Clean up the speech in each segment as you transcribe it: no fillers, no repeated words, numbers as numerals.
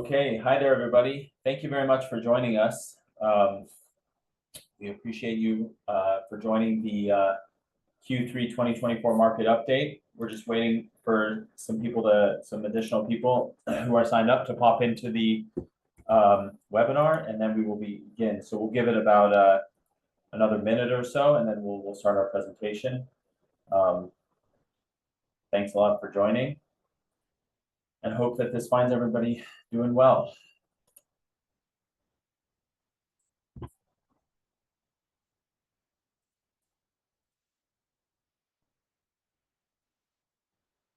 Okay, hi there, everybody. Thank you very much for joining us. We appreciate you for joining the Q3 2024 market update. We're just waiting for some additional people who are signed up to pop into the webinar, and then we will begin. So we'll give it about another minute or so, and then we'll start our presentation. Thanks a lot for joining, and hope that this finds everybody doing well.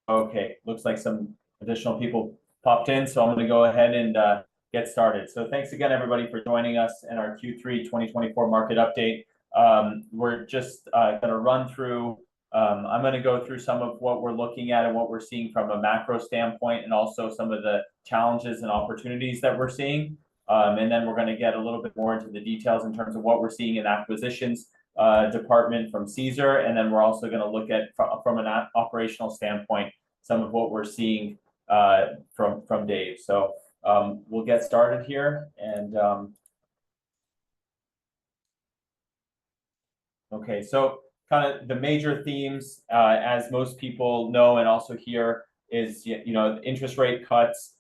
Okay, looks like some additional people popped in, so I'm going to go ahead and get started. So thanks again, everybody, for joining us in our Q3 2024 market update. We're just going to run through, I'm going to go through some of what we're looking at and what we're seeing from a macro standpoint, and also some of the challenges and opportunities that we're seeing. And then we're going to get a little bit more into the details in terms of what we're seeing in acquisitions department from Caesar. And then we're also going to look at, from an operational standpoint, some of what we're seeing from Dave. So we'll get started here. And okay, so kind of the major themes, as most people know and also hear, is interest rate cuts.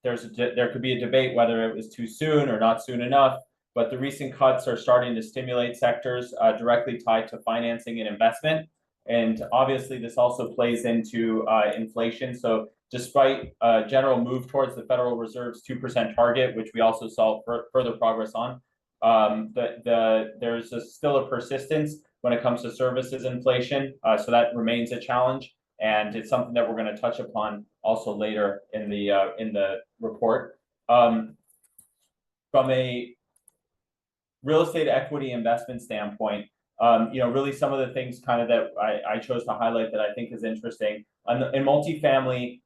There could be a debate whether it was too soon or not soon enough, but the recent cuts are starting to stimulate sectors directly tied to financing and investment. And obviously, this also plays into inflation. So despite a general move towards the Federal Reserve's 2% target, which we also saw further progress on, there's still a persistence when it comes to services inflation. So that remains a challenge. And it's something that we're going to touch upon also later in the report. From a real estate equity investment standpoint, really some of the things kind of that I chose to highlight that I think is interesting. In multifamily,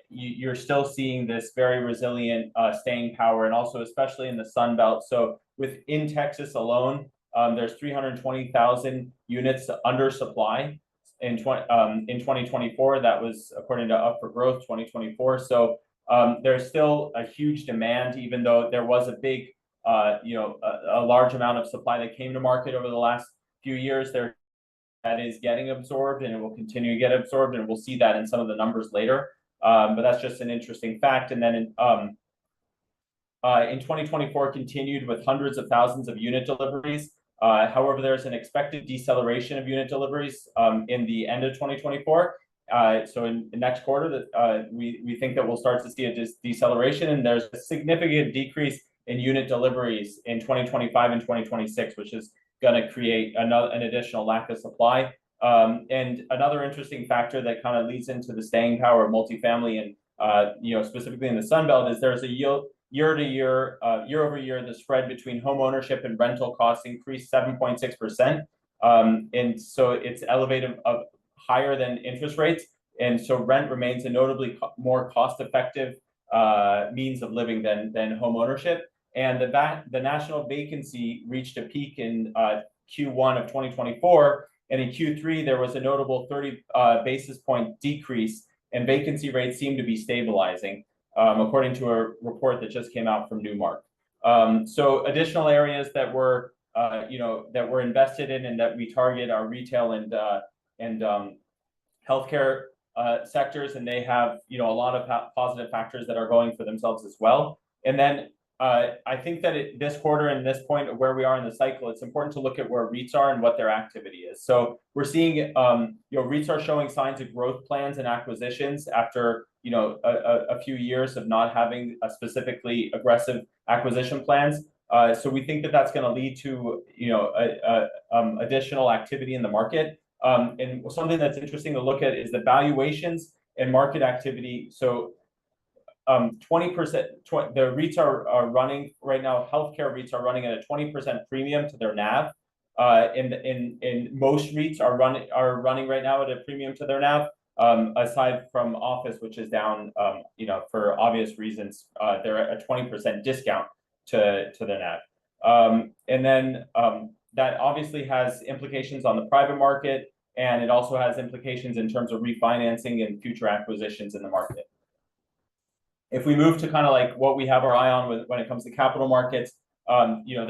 you're still seeing this very resilient staying power, and also especially in the Sun Belt. So within Texas alone, there's 320,000 units under supply in 2024. That was according to Up for Growth 2024. So there's still a huge demand, even though there was a big a large amount of supply that came to market over the last few years. That is getting absorbed, and it will continue to get absorbed, and we'll see that in some of the numbers later. But that's just an interesting fact. And then in 2024 continued with hundreds of thousands of unit deliveries. However, there's an expected deceleration of unit deliveries in the end of 2024. So in the next quarter, that we think that we'll start to see a deceleration, and there's a significant decrease in unit deliveries in 2025 and 2026, which is going to create an additional lack of supply. And another interesting factor that kind of leads into the staying power of multifamily, and specifically in the Sun Belt, is there's a year-over-year, the spread between home ownership and rental costs increased 7.6%. And so it's elevated higher than interest rates. And so rent remains a notably more cost-effective means of living than home ownership. And the national vacancy reached a peak in Q1 of 2024. And in Q3, there was a notable 30 basis point decrease, and vacancy rates seem to be stabilizing, according to a report that just came out from Newmark. So additional areas that we're invested in and that we target are retail and healthcare sectors, and they have a lot of positive factors that are going for themselves as well. And then I think that this quarter and this point of where we are in the cycle, it's important to look at where REITs are and what their activity is. So we're seeing REITs are showing signs of growth plans and acquisitions after a few years of not having a specifically aggressive acquisition plans. So we think that that's going to lead to additional activity in the market. And something that's interesting to look at is the valuations and market activity. So 20%, the REITs are running right now. Healthcare REITs are running at a 20% premium to their NAV. And most REITs are running right now at a premium to their NAV. Aside from office, which is down, for obvious reasons, they're at a 20% discount to their NAV. And then that obviously has implications on the private market, and it also has implications in terms of refinancing and future acquisitions in the market. If we move to kind of like what we have our eye on when it comes to capital markets, you know,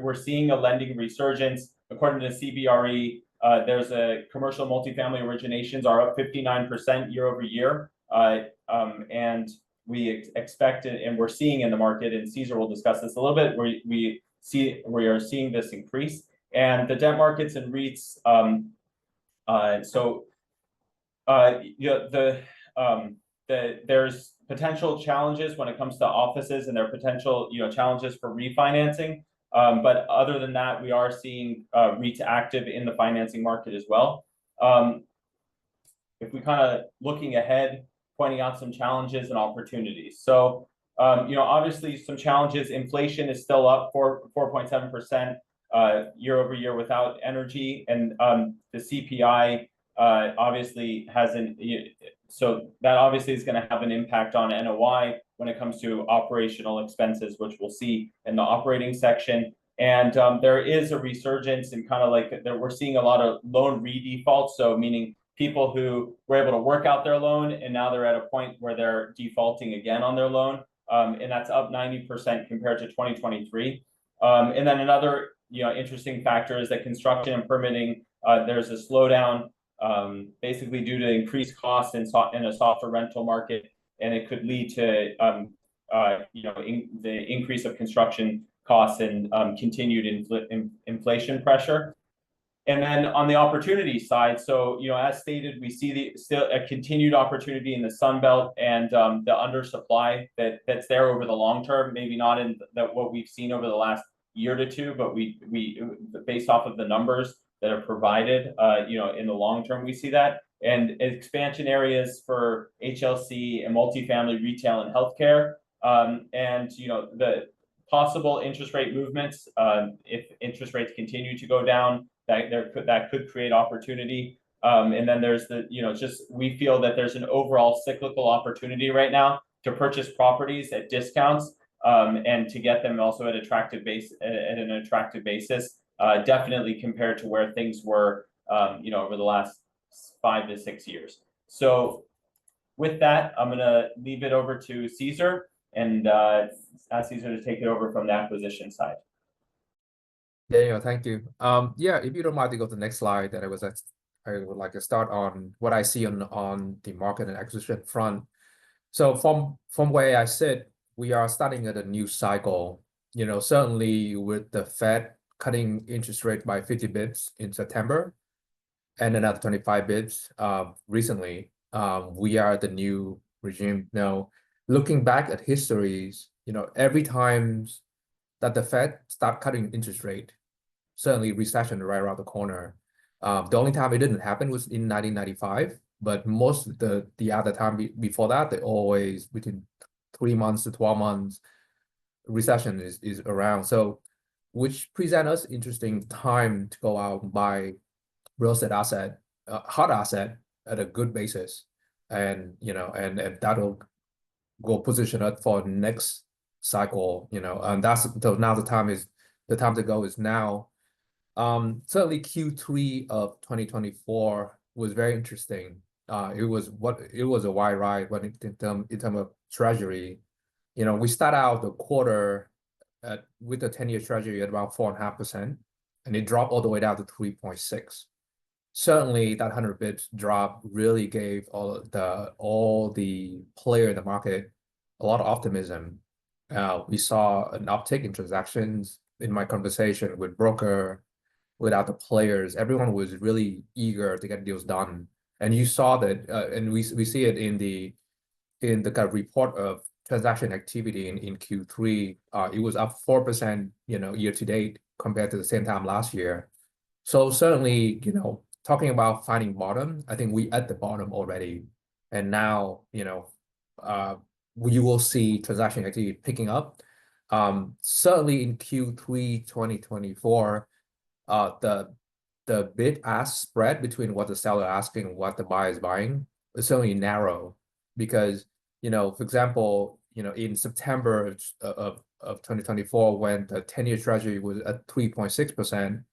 we're seeing a lending resurgence. According to CBRE, there's a commercial multifamily originations are up 59% year over year. And we expect it, and we're seeing in the market, and Caesar will discuss this a little bit, we are seeing this increase. And the debt markets and REITs, you know, there's potential challenges when it comes to offices, and there are potential, you know, challenges for refinancing. But other than that, we are seeing REITs active in the financing market as well. If we kind of looking ahead, pointing out some challenges and opportunities. So, you know, obviously some challenges. Inflation is still up 4.7% year over year without energy, and the CPI obviously has so that obviously is going to have an impact on NOI when it comes to operational expenses, which we'll see in the operating section. And there is a resurgence in kind of like that we're seeing a lot of loan redefaults. So meaning people who were able to work out their loan and now they're at a point where they're defaulting again on their loan. And that's up 90% compared to 2023. And then another, you know, interesting factor is that construction and permitting, there's a slowdown, basically due to increased costs in a softer rental market, and it could lead to you know, the increase of construction costs and continued inflation pressure. And then on the opportunity side, so, you know, as stated, we see still a continued opportunity in the Sun Belt and the undersupply that's there over the long term. Maybe not in what we've seen over the last year to two, but we based off of the numbers that are provided, you know, in the long term, we see that. And expansion areas for HLC and multifamily, retail, and healthcare. And, you know, the possible interest rate movements, if interest rates continue to go down, that could create opportunity. And then there's the, you know, just we feel that there's an overall cyclical opportunity right now to purchase properties at discounts, and to get them also at an attractive basis, definitely compared to where things were, you know, over the last 5 to 6 years. So with that, I'm gonna leave it over to Caesar and ask Caesar to take it over from the acquisition side. Yeah, thank you. Yeah, if you don't mind to go to the next slide, that I would like to start on what I see on the market and acquisition front. So from where I sit, we are starting at a new cycle. You know, certainly with the Fed cutting interest rate by 50 bips in September, and another 25 bips recently, we are the new regime now. Looking back at histories, you know, every time that the Fed start cutting interest rate, certainly recession right around the corner. The only time it didn't happen was in 1995, but most of the other time before that, they always between 3 months to 12 months, recession is around. So, which present us interesting time to go out and buy real estate asset, hard asset at a good basis, and you know, and that'll go position it for next cycle, you know, and that's now the time to go is now. Certainly Q3 of 2024 was very interesting. It was a wild ride when in terms of treasury. You know, we start out the quarter with the 10-year treasury at about 4.5%, and it dropped all the way down to 3.6. Certainly that 100 bips drop really gave all the player in the market a lot of optimism. We saw an uptick in transactions. In my conversation with broker, with other players, everyone was really eager to get deals done. And you saw that, and we see it in the kind of report of transaction activity in Q3. It was up 4%, you know, year to date compared to the same time last year. So certainly, you know, talking about finding bottom, I think we at the bottom already, and now, you know, you will see transaction activity picking up. Certainly in Q3 2024, the bid-ask spread between what the seller asking and what the buyer is buying is certainly narrow, because, you know, for example, you know, in September of 2024, when the 10-year treasury was at 3.6%,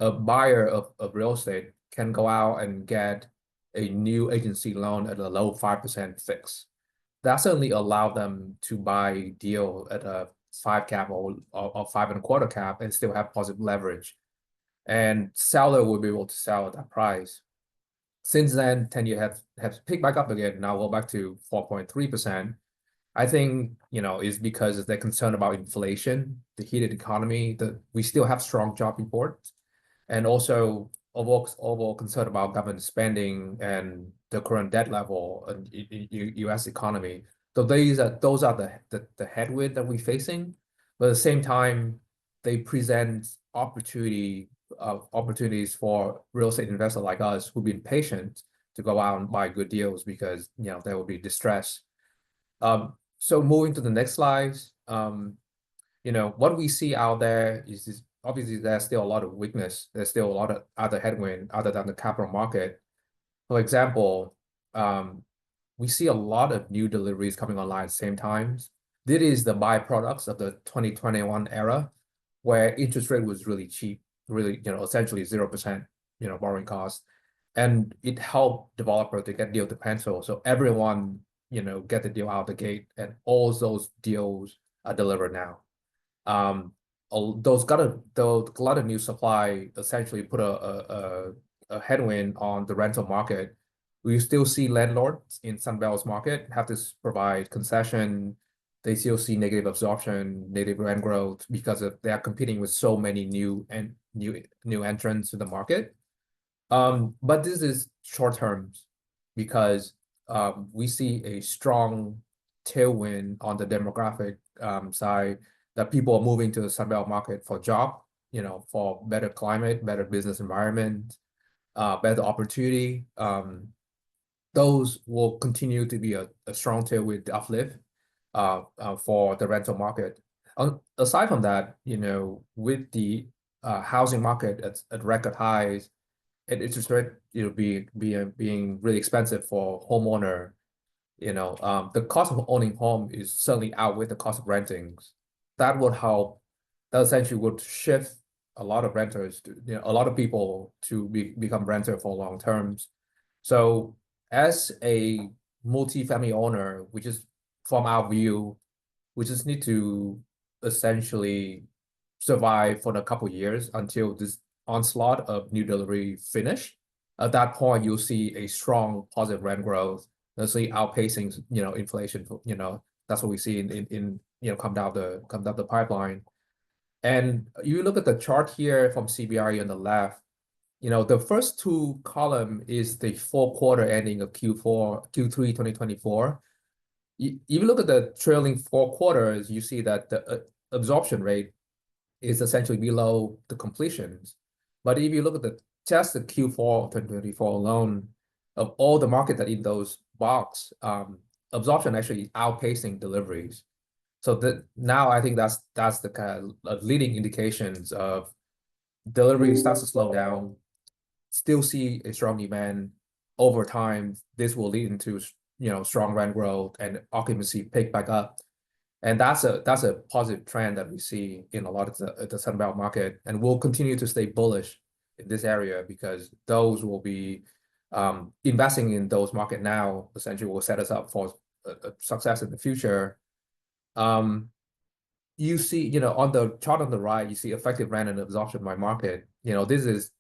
a buyer of real estate can go out and get a new agency loan at a low 5% fix. that certainly allowed them to buy deal at a 5 cap or 5.25 cap and still have positive leverage. And seller will be able to sell at that price. Since then, 10-year have picked back up again. Now go back to 4.3%. I think, is because they're concerned about inflation, the heated economy, that we still have strong job reports, and also overall concern about government spending and the current debt level in U.S. economy. So those are the headwind that we're facing. But at the same time, they present opportunities for real estate investors like us who've been patient to go out and buy good deals because there will be distress. So moving to the next slides, what we see out there is obviously there's still a lot of weakness. There's still a lot of other headwind other than the capital market. For example, we see a lot of new deliveries coming online at the same time. This is the byproducts of the 2021 era, where interest rate was really cheap, really, essentially 0%, borrowing cost. And it helped developer to get deal to pencil. So everyone, get the deal out the gate, and all those deals are delivered now. Those got a lot of new supply essentially put a headwind on the rental market. We still see landlords in Sunbelt's market have to provide concession. They still see negative absorption, negative rent growth because they are competing with so many new entrants to the market. But this is short term because we see a strong tailwind on the demographic side, that people are moving to the Sunbelt market for job, for better climate, better business environment, better opportunity. Those will continue to be a strong tailwind uplift for the rental market. Aside from that, with the housing market at record highs, and interest rate, being really expensive for homeowner, the cost of owning home is certainly outweigh the cost of renting. That would help. That essentially would shift a lot of renters to, a lot of people to become renter for long terms. So as a multi-family owner, which is from our view, we just need to essentially survive for a couple of years until this onslaught of new delivery finish. At that point, you'll see a strong positive rent growth, essentially outpacing, inflation. That's what we see in come down the pipeline. And you look at the chart here from CBRE on the left. The first two column is the full quarter ending of Q3 2024. If you look at the trailing 4 quarters, you see that the absorption rate is essentially below the completions. But if you look at just the Q4 2024 alone, of all the market that in those box, absorption actually outpacing deliveries. So now I think that's the kind of leading indications of delivery starts to slow down. Still see a strong demand over time. This will lead into strong rent growth and occupancy pick back up. And that's a positive trend that we see in a lot of the Sunbelt market, and we'll continue to stay bullish in this area because those will be investing in those market now essentially will set us up for a success in the future. You see, on the chart on the right, you see effective rent and absorption by market. This is,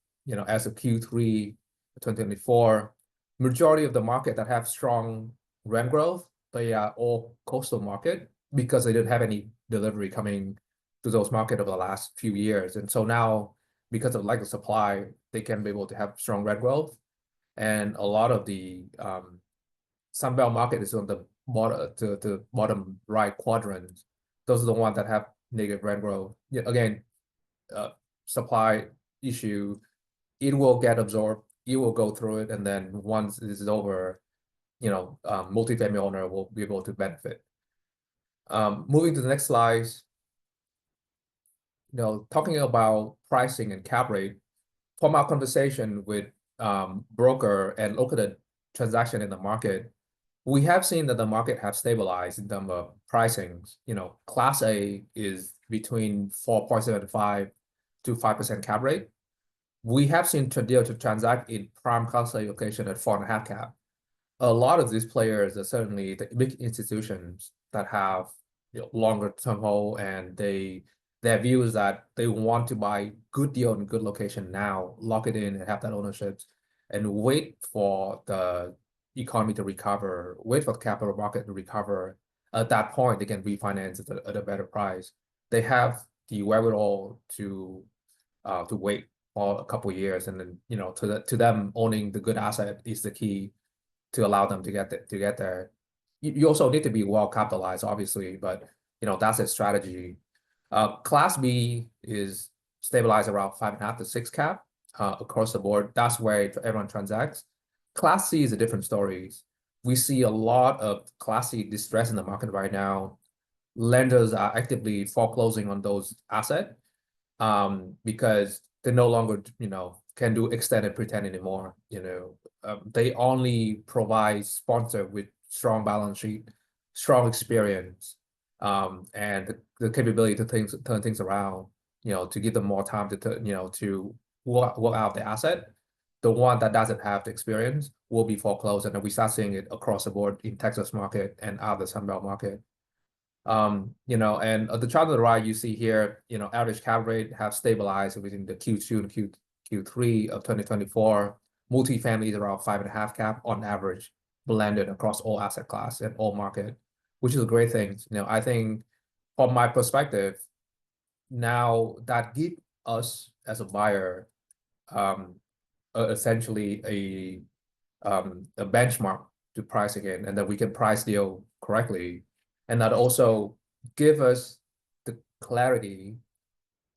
as of Q3 2024, majority of the market that have strong rent growth, they are all coastal market because they didn't have any delivery coming to those market over the last few years. And so now, because of lack of supply, they can be able to have strong rent growth. And a lot of the Sunbelt market is on the bottom right quadrant. Those are the ones that have negative rent growth. Again, supply issue, it will get absorbed, it will go through it, and then once this is over, multifamily owner will be able to benefit. Moving to the next slide, talking about pricing and cap rate, from our conversation with broker and look at the transaction in the market, we have seen that the market have stabilized in terms of pricings. Class A is between 4.75 to 5% cap rate. We have seen deal to transact in prime Class A location at 4.5 cap. a lot of these players are certainly the big institutions that have longer term hold, and their view is that they want to buy good deal and good location now, lock it in and have that ownership, and wait for the economy to recover, wait for the capital market to recover. At that point, they can refinance at a better price. They have the wherewithal to wait for a couple of years, and then to them owning the good asset is the key to allow them to get there. You also need to be well capitalized, obviously, but that's a strategy. Class B is stabilized around 5.5 to 6 cap across the board. That's where everyone transacts. Class C is a different story. We see a lot of Class C distress in the market right now. Lenders are actively foreclosing on those assets because they no longer can do extended pretend anymore. They only provide sponsor with strong balance sheet, strong experience, and the capability to turn things around, to give them more time to work out the asset. The one that doesn't have the experience will be foreclosed, and then we start seeing it across the board in Texas market and out of the Sunbelt market. And the chart on the right, you see here, average cap rate have stabilized within the Q2 and Q3 of 2024. Multifamily is around 5.5 cap on average, blended across all asset class and all market, which is a great thing. I think from my perspective, now that give us as a buyer, essentially a benchmark to price again, and that we can price deal correctly. And that also give us the clarity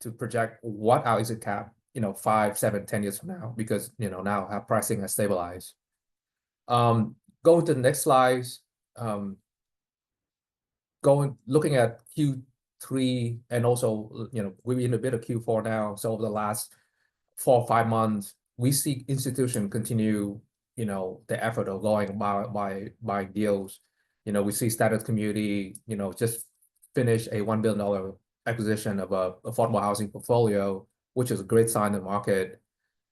to project what our exit cap, 5, 7, 10 years from now, because now our pricing has stabilized. Going to the next slides, looking at Q3 and also we're in a bit of Q4 now. So over the last 4 or 5 months, we see institutions continue the effort of going by deals. We see Standard Community, just finished a $1 billion acquisition of a affordable housing portfolio, which is a great sign in the market.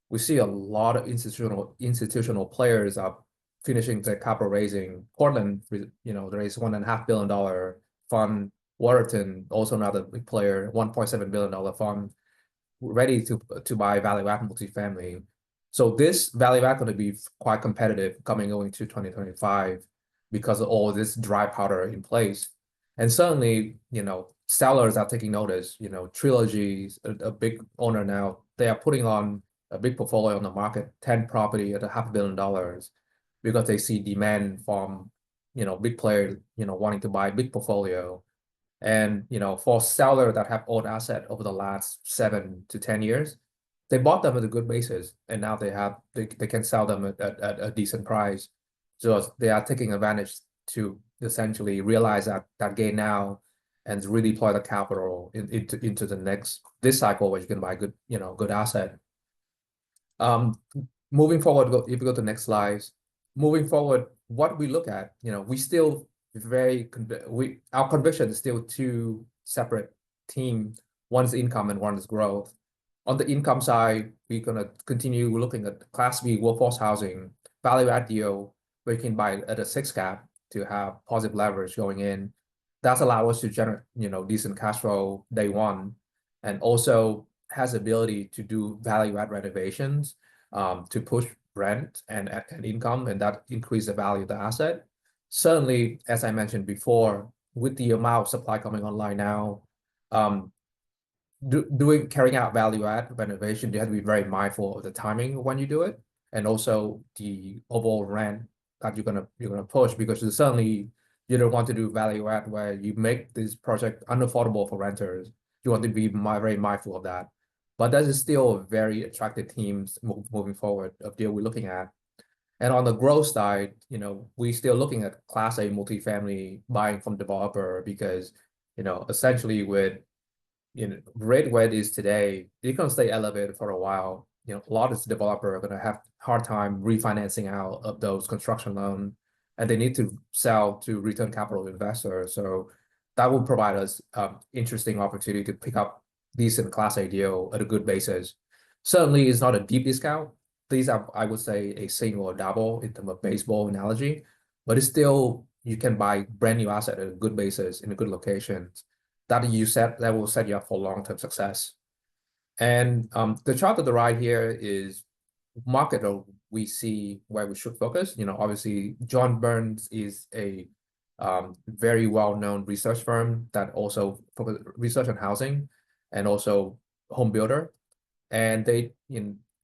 We see a lot of institutional players are finishing their capital raising. Portland, raised $1.5 billion fund. Waterton, also another big player, $1.7 billion fund, ready to buy value add multifamily. So this value add going to be quite competitive going to 2025 because of all this dry powder in place. And certainly, sellers are taking notice. Trilogy, a big owner now, they are putting on a big portfolio on the market, 10 property at $500 million, because they see demand from, big player, wanting to buy big portfolio. And, for sellers that have owned asset over the last 7 to 10 years, they bought them at a good basis, and now they can sell them at a decent price. So they are taking advantage to essentially realize that gain now and really deploy the capital into this cycle where you can buy good, good asset. Moving forward, if you go to the next slide, moving forward, what we look at, we still our conviction is still 2 separate teams. One is income and one is growth. On the income side, we're gonna continue looking at Class B workforce housing, value add deal, where you can buy at a 6 cap to have positive leverage going in. That's allow us to generate, decent cash flow day one, and also has ability to do value add renovations to push rent and income, and that increase the value of the asset. Certainly, as I mentioned before, with the amount of supply coming online now, carrying out value add renovation, you have to be very mindful of the timing when you do it, and also the overall rent that you're gonna push, because certainly you don't want to do value add where you make this project unaffordable for renters. You want to be very mindful of that. But that is still a very attractive themes moving forward of deal we're looking at. And on the growth side, we're still looking at Class A multifamily buying from developer, because essentially with rate where it is today, it's gonna stay elevated for a while. A lot of developers are gonna have hard time refinancing out of those construction loans, and they need to sell to return capital to investors. So that will provide us interesting opportunity to pick up decent Class A deal at a good basis. Certainly, it's not a deep discount. these are, I would say, a single or double in terms of baseball analogy, but it's still, you can buy brand new asset at a good basis in a good locations that will set you up for long-term success. And the chart to the right here is market we see where we should focus. Obviously, John Burns is a very well-known research firm that also focus research on housing and also home builder, and they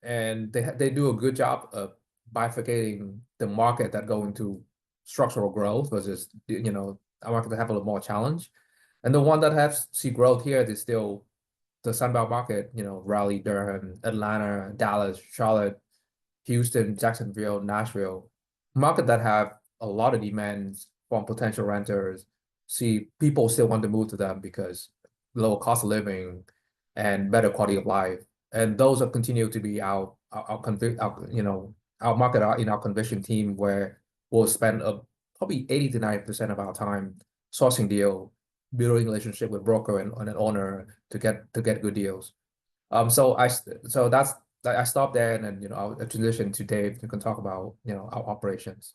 do a good job of bifurcating the market that go into structural growth versus a market that have a little more challenge, and the one that has see growth here is still the Sunbelt market. Raleigh, Durham, Atlanta, Dallas, Charlotte, Houston, Jacksonville, Nashville, market that have a lot of demands from potential renters. See, people still want to move to them because lower cost of living and better quality of life. And those will continue to be our market in our conviction team, where we'll spend probably 80 to 90% of our time sourcing deal, building relationship with broker and an owner to get good deals. So I stop there, and then I'll transition to Dave, who can talk about our operations.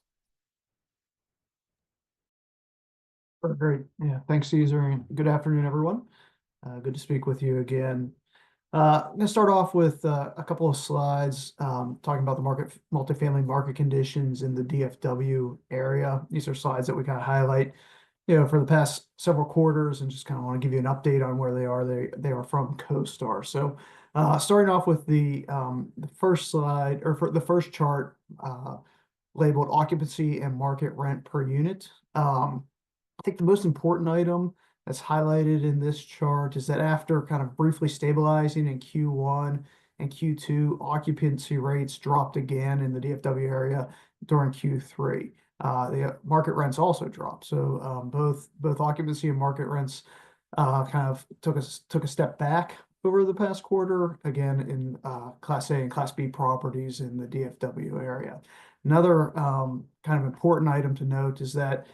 Great. Yeah, thanks, Caesar, and good afternoon, everyone. Good to speak with you again. I'm going to start off with a couple of slides talking about the multifamily market conditions in the DFW area. These are slides that we kind of highlight, for the past several quarters, and just kind of want to give you an update on where they are. They are from CoStar. So starting off with the first slide, or for the first chart, labeled occupancy and market rent per unit. I think the most important item that's highlighted in this chart is that after kind of briefly stabilizing in Q1 and Q2, occupancy rates dropped again in the DFW area during Q3. The market rents also dropped. So both occupancy and market rents kind of took a step back over the past quarter, again in Class A and Class B properties in the DFW area. Another kind of important item to note is that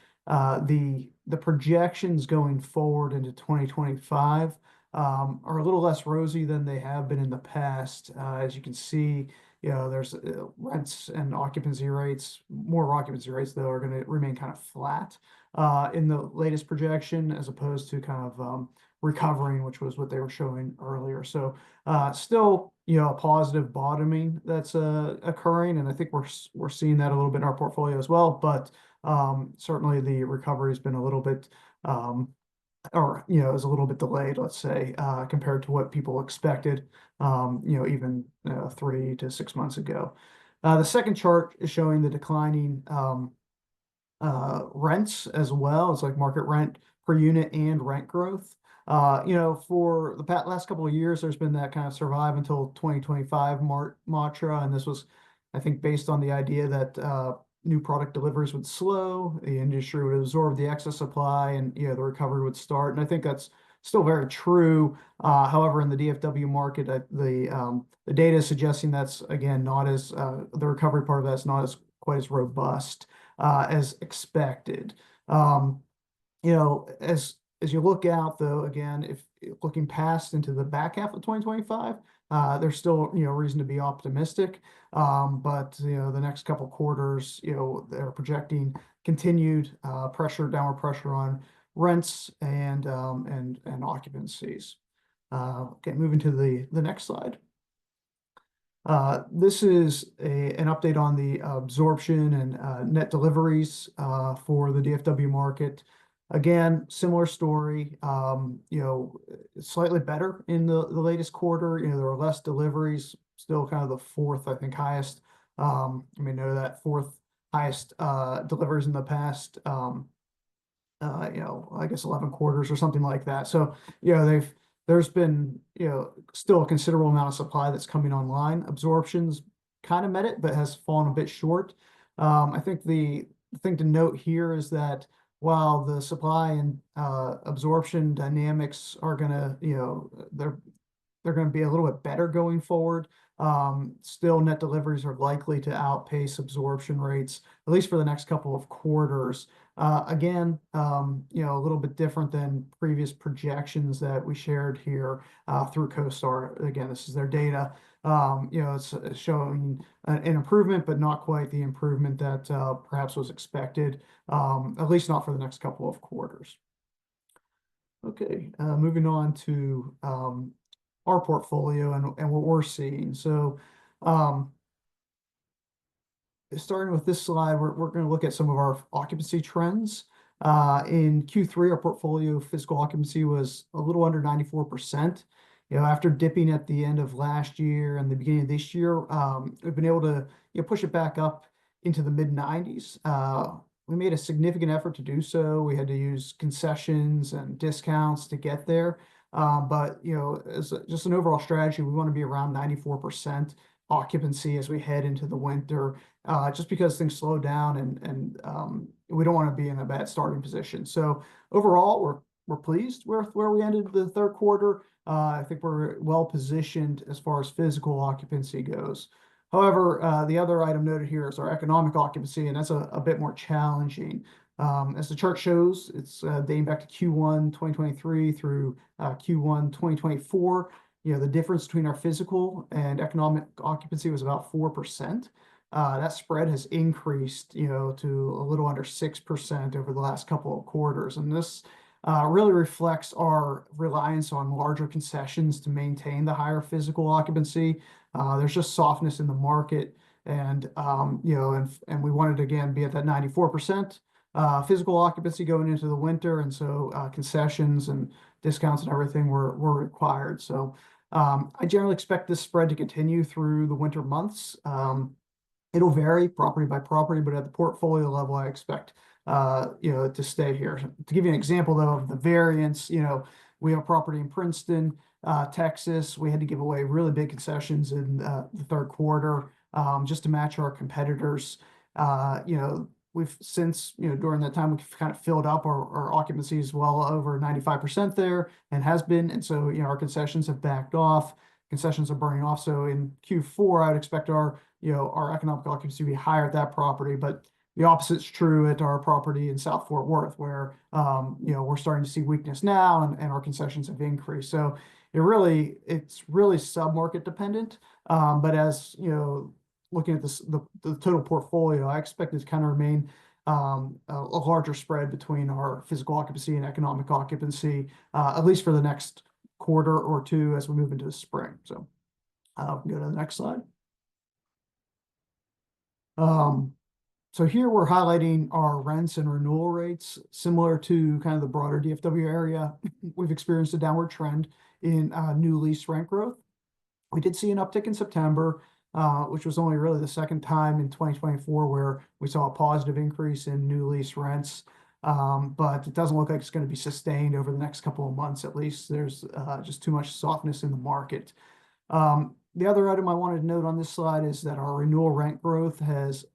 the projections going forward into 2025 are a little less rosy than they have been in the past. As you can see, there's rents and occupancy rates. More occupancy rates, though, are going to remain kind of flat in the latest projection, as opposed to kind of recovering, which was what they were showing earlier. So still, a positive bottoming that's occurring, and I think we're seeing that a little bit in our portfolio as well. But certainly the recovery has been a little bit, is a little bit delayed, let's say, compared to what people expected, even 3 to 6 months ago. The second chart is showing the declining rents as well. It's like market rent per unit and rent growth. For the last couple of years, there's been that kind of survive until 2025 mantra, and this was, I think, based on the idea that new product deliveries would slow, the industry would absorb the excess supply, and the recovery would start. And I think that's still very true. However, in the DFW market, the data is suggesting that's, again, not as the recovery part of that's not as quite as robust as expected. As you look out, though, again, if looking past into the back half of 2025, there's still reason to be optimistic. But the next couple quarters, they're projecting continued downward pressure on rents and occupancies. Okay, moving to the next slide. This is an update on the absorption and net deliveries for the DFW market. Again, similar story, slightly better in the latest quarter. There were less deliveries, still kind of the fourth, I think, highest. That fourth highest deliveries in the past, I guess 11 quarters or something like that. So, there's been, still a considerable amount of supply that's coming online. Absorptions kind of met it, but has fallen a bit short. I think the thing to note here is that while the supply and absorption dynamics are gonna, they're going to be a little bit better going forward, still net deliveries are likely to outpace absorption rates, at least for the next couple of quarters. Again, a little bit different than previous projections that we shared here through CoStar. Again, this is their data. It's showing an improvement, but not quite the improvement that perhaps was expected, at least not for the next couple of quarters. Okay, moving on to our portfolio and what we're seeing. So starting with this slide, we're going to look at some of our occupancy trends. In Q3, our portfolio physical occupancy was a little under 94%. After dipping at the end of last year and the beginning of this year, we've been able to push it back up into the mid-90s. We made a significant effort to do so. We had to use concessions and discounts to get there. But as just an overall strategy, we want to be around 94% occupancy as we head into the winter, just because things slow down and we don't want to be in a bad starting position. So overall, we're pleased with where we ended the third quarter. I think we're well positioned as far as physical occupancy goes. However, the other item noted here is our economic occupancy, and that's a bit more challenging. As the chart shows, it's dating back to Q1 2023 through Q1 2024. The difference between our physical and economic occupancy was about 4%. That spread has increased, to a little under 6% over the last couple of quarters. And this really reflects our reliance on larger concessions to maintain the higher physical occupancy. There's just softness in the market, and and we wanted to again be at that 94% physical occupancy going into the winter, and so concessions and discounts and everything were required. So I generally expect this spread to continue through the winter months. It'll vary property by property, but at the portfolio level, I expect to stay here. To give you an example, though, of the variance, we have property in Princeton, Texas. We had to give away really big concessions in the third quarter just to match our competitors. We've since, during that time, we've kind of filled up our occupancy is well over 95% there and has been. And so, our concessions have backed off. Concessions are burning off. So in Q4, I would expect our economic occupancy to be higher at that property. But the opposite's true at our property in South Fort Worth, where, we're starting to see weakness now and our concessions have increased. So it's really sub-market dependent. But as, looking at the total portfolio, I expect it to kind of remain a larger spread between our physical occupancy and economic occupancy, at least for the next quarter or two as we move into the spring. So I'll go to the next slide. So here we're highlighting our rents and renewal rates, similar to kind of the broader DFW area. We've experienced a downward trend in new lease rent growth. We did see an uptick in September, which was only really the second time in 2024 where we saw a positive increase in new lease rents. But it doesn't look like it's going to be sustained over the next couple of months, at least. There's just too much softness in the market. The other item I wanted to note on this slide is that our renewal rent growth has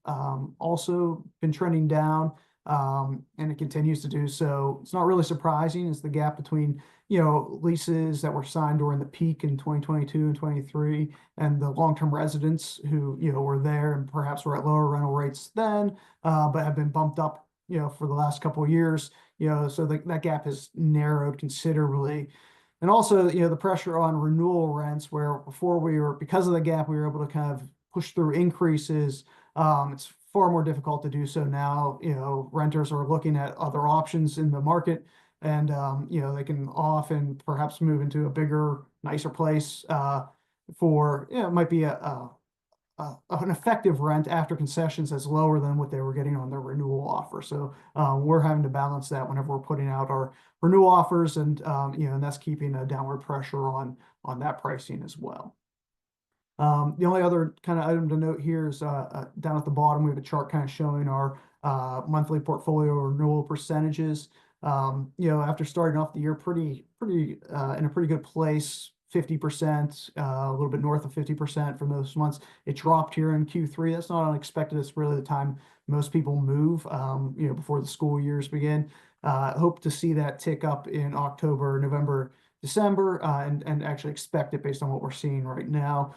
also been trending down, and it continues to do so. It's not really surprising. It's the gap between leases that were signed during the peak in 2022 and 23 and the long-term residents who were there and perhaps were at lower rental rates then, but have been bumped up for the last couple of years. So that gap has narrowed considerably. And also, the pressure on renewal rents, where before because of the gap, we were able to kind of push through increases. It's far more difficult to do so now. Renters are looking at other options in the market, and they can often perhaps move into a bigger, nicer place for it might be an effective rent after concessions that's lower than what they were getting on their renewal offer. So we're having to balance that whenever we're putting out our renewal offers, and and that's keeping a downward pressure on that pricing as well. The only other kind of item to note here is down at the bottom, we have a chart kind of showing our monthly portfolio renewal percentages. After starting off the year pretty in a pretty good place, 50%, a little bit north of 50% for most months. It dropped here in Q3. That's not unexpected. It's really the time most people move, before the school years begin. Hope to see that tick up in October, November, December, and actually expect it based on what we're seeing right now.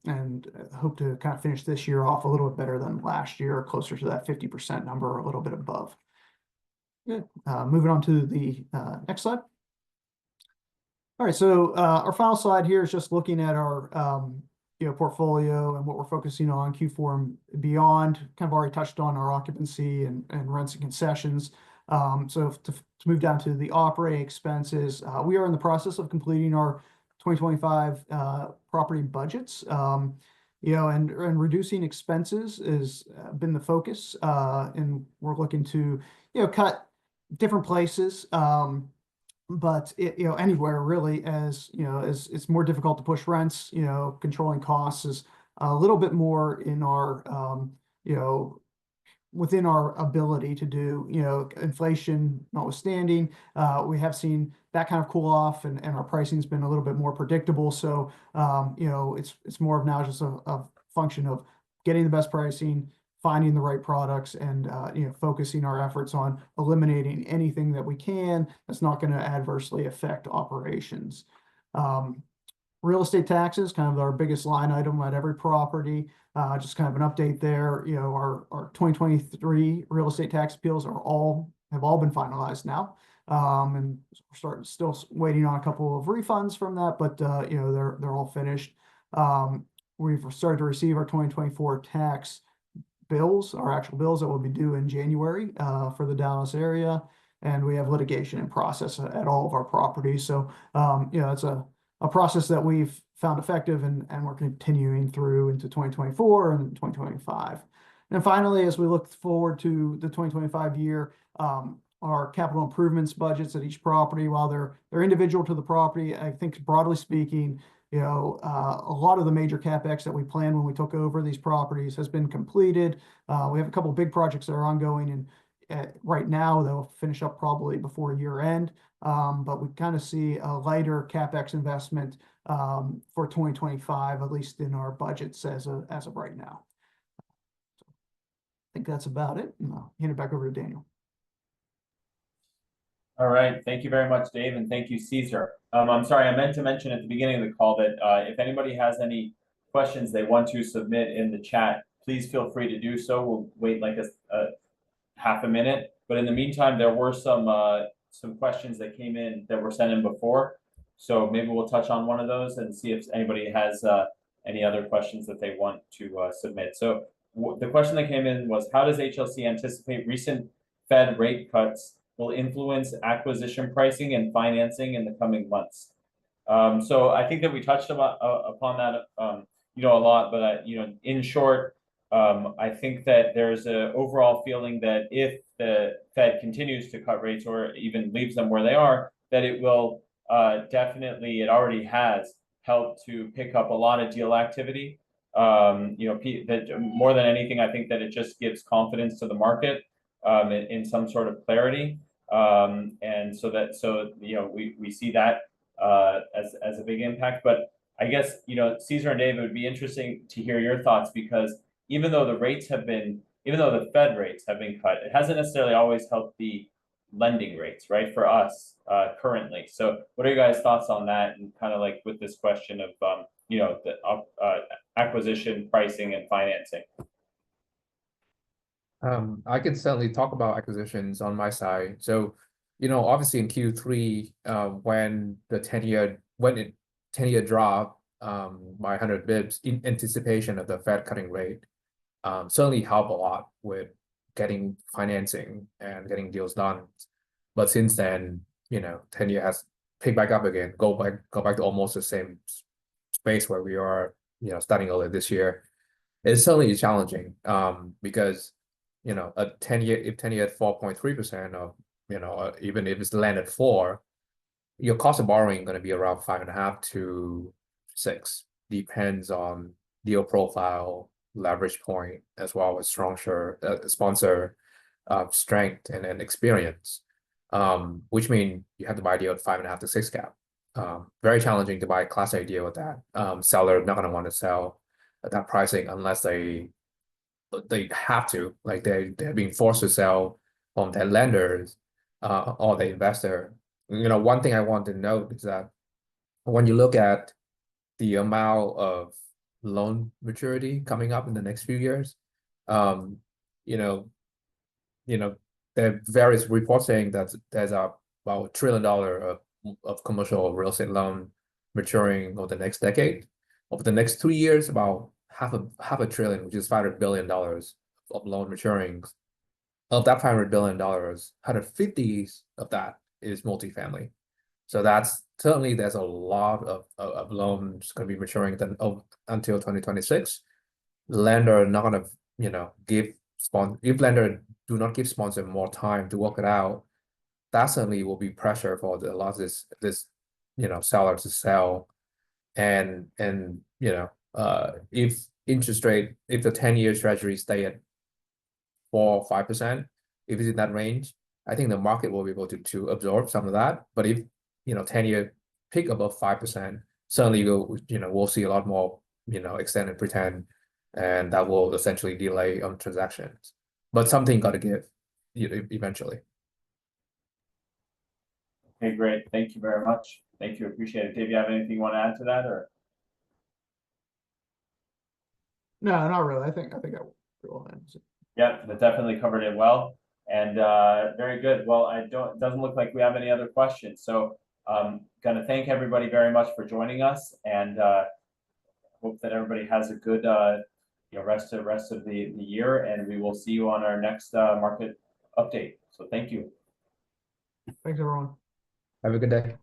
And hope to kind of finish this year off a little bit better than last year, closer to that 50% number, or a little bit above. Good. Moving on to the next slide. All right, so our final slide here is just looking at our portfolio and what we're focusing on Q4 and beyond. Kind of already touched on our occupancy and rents and concessions. So to move down to the operating expenses, we are in the process of completing our 2025 property budgets. And reducing expenses has been the focus, and we're looking to cut different places. But anywhere really, as it's more difficult to push rents. Controlling costs is a little bit more in our within our ability to do. Inflation notwithstanding, we have seen that kind of cool off, and our pricing's been a little bit more predictable. So it's more of now just a function of getting the best pricing, finding the right products, and focusing our efforts on eliminating anything that we can that's not going to adversely affect operations. Real estate taxes, kind of our biggest line item at every property. Just kind of an update there. Our 2023 real estate tax appeals have all been finalized now, and we're still waiting on a couple of refunds from that, but they're all finished. We've started to receive our 2024 tax bills, our actual bills that will be due in January for the Dallas area, and we have litigation in process at all of our properties. So it's a process that we've found effective, and we're continuing through into 2024 and 2025. And finally, as we look forward to the 2025 year, our capital improvements budgets at each property, while they're individual to the property, I think broadly speaking, a lot of the major CapEx that we planned when we took over these properties has been completed. We have a couple of big projects that are ongoing, and right now they'll finish up probably before year end. But we kind of see a lighter CapEx investment for 2025, at least in our budgets as of right now. So I think that's about it, and I'll hand it back over to Daniel. All right, thank you very much, Dave, and thank you, Caesar. I'm sorry, I meant to mention at the beginning of the call that if anybody has any questions they want to submit in the chat, please feel free to do so. We'll wait like a half a minute, but in the meantime, there were some questions that came in that were sent in before, so maybe we'll touch on one of those and see if anybody has any other questions that they want to submit. So the question that came in was, how does HLC anticipate recent Fed rate cuts will influence acquisition pricing and financing in the coming months? So I think that we touched upon that a lot, but in short, I think that there's an overall feeling that if the Fed continues to cut rates or even leaves them where they are, that it will definitely, it already has helped to pick up a lot of deal activity. That more than anything, I think that it just gives confidence to the market in some sort of clarity. And so we see that as a big impact. But I guess, Caesar and Dave, it would be interesting to hear your thoughts, because even though the Fed rates have been cut, it hasn't necessarily always helped the lending rates, right, for us currently. So what are your guys' thoughts on that, and kind of like with this question of the acquisition pricing and financing? I can certainly talk about acquisitions on my side. So, obviously in Q3, when the 10-year dropped by 100 bips in anticipation of the Fed cutting rate, certainly helped a lot with getting financing and getting deals done. But since then, 10-year has picked back up again, go back to almost the same space where we are, starting earlier this year. It's certainly challenging, because a 10-year, if 10-year at 4.3%, or even if it's landed 4, your cost of borrowing going to be around 5.5 to 6, depends on deal profile, leverage point, as well as sponsor strength and experience, which means you have to buy a deal at 5.5 to 6 cap. Very challenging to buy a Class A deal with that. Seller not going to want to sell at that pricing unless they have to, like they're being forced to sell from their lenders or the investor. One thing I want to note is that when you look at the amount of loan maturity coming up in the next few years, there are various reports saying that there's about $1 trillion of commercial real estate loan maturing over the next decade, over the next 2 years, about half a trillion, which is $500 billion of loan maturing. Of that $500 billion, 150 of that is multifamily. So that's certainly there's a lot of loans going to be maturing then until 2026. The lender are not going to, if lender do not give sponsor more time to work it out, that certainly will be pressure for a lot of this seller to sell. And if interest rate, if the 10-year treasury stay at 4 or 5%, if it's in that range, I think the market will be able to absorb some of that. But if 10-year peak above 5%, certainly we'll see a lot more extend and pretend, and that will essentially delay on transactions. But something got to give eventually. Okay, great. Thank you very much. Thank you. Appreciate it. Dave, you have anything you want to add to that, or? No, not really. I think I will end. Yeah, that definitely covered it well, and very good. Well, it doesn't look like we have any other questions. So gonna thank everybody very much for joining us, and hope that everybody has a good rest of the year, and we will see you on our next market update. So thank you. Thanks, everyone. Have a good day.